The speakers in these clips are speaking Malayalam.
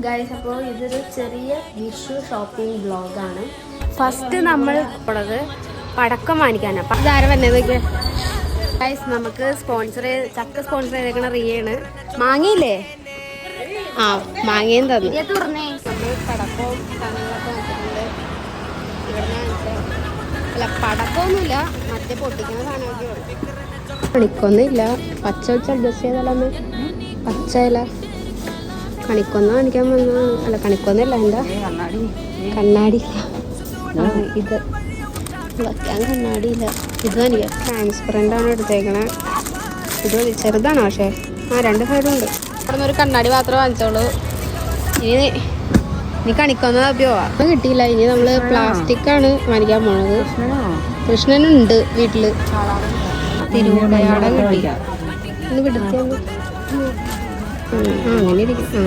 ഗൈസ്, അപ്പോൾ ഇതൊരു ചെറിയ വിഷു ഷോപ്പിംഗ് വ്ളോഗാണ്. ഫസ്റ്റ് നമ്മൾ ഉള്ളത് പടക്കം വാങ്ങിക്കാനാണ്. അപ്പം ഇതാരം വന്നതൊക്കെ ഗൈസ്, നമുക്ക് ചക്ക സ്പോൺസർ ചെയ്തേക്കണ റിയാണ്. മാങ്ങയില്ലേ? ആ, മാങ്ങയും തന്നു. നമ്മൾ പടക്കവും സാധനങ്ങളൊക്കെ വാങ്ങിച്ചിട്ടുണ്ട്. അല്ല, പടക്കമൊന്നുമില്ല, മറ്റേ പൊട്ടിക്കുന്ന സാധനമൊക്കെ ഉള്ളു. കണിക്കൊന്നുമില്ല. പച്ച വെച്ച് അഡ്ജസ്റ്റ് ചെയ്താലൊന്ന് പച്ചയില കണിക്കൊന്ന കാണിക്കാൻ വന്ന. അല്ല, കണിക്കൊന്നല്ല, എന്താ കണ്ണാടി. ഇത് വയ്ക്കാൻ കണ്ണാടിയില്ല. ഇത് എനിക്ക് ട്രാൻസ്പെറൻ്റ് ആണ് എടുത്തേക്കണേ. ഇത് ചെറുതാണ് പക്ഷേ. ആ, 2 സൈഡുണ്ട്. അവിടെ നിന്ന് ഒരു കണ്ണാടി മാത്രമേ വാങ്ങിച്ചോളൂ. ഇനി കണിക്കൊന്ന പോവാ. കിട്ടിയില്ല. ഇനി നമ്മൾ പ്ലാസ്റ്റിക് ആണ് വാങ്ങിക്കാൻ പോണത്. കൃഷ്ണനുണ്ട് വീട്ടില്. തിരുവടയാടം കിട്ടി. ഒന്ന് പിടിച്ചു. അങ്ങനെ ഇരിക്കും.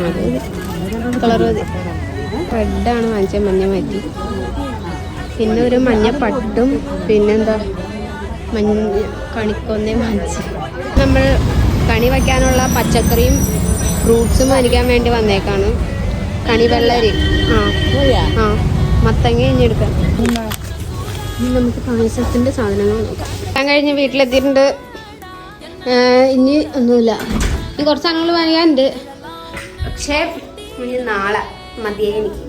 കളർ മതി. റെഡാണ് വാങ്ങിച്ചത്, മഞ്ഞ മാറ്റി. പിന്നെ ഒരു മഞ്ഞ പട്ടും പിന്നെന്താ മഞ്ഞ കണിക്കൊന്നേ വാങ്ങിച്ച്. നമ്മൾ കണി വയ്ക്കാനുള്ള പച്ചക്കറിയും ഫ്രൂട്ട്സും വാങ്ങിക്കാൻ വേണ്ടി വന്നേക്കാണ്. കണിവെള്ളരി, ആ മത്തങ്ങ ഇഞ്ഞെടുക്കാം. നമുക്ക് പായസത്തിൻ്റെ സാധനങ്ങൾ നോക്കാം. ഞാൻ കഴിഞ്ഞ് വീട്ടിലെത്തിയിട്ടുണ്ട്. ഇനി ഒന്നുമില്ല. ഇനി കുറച്ച് സാധനങ്ങൾ വാങ്ങിക്കാനുണ്ട്. പക്ഷേ ഇനി നാളെ മതിയേ എനിക്ക്.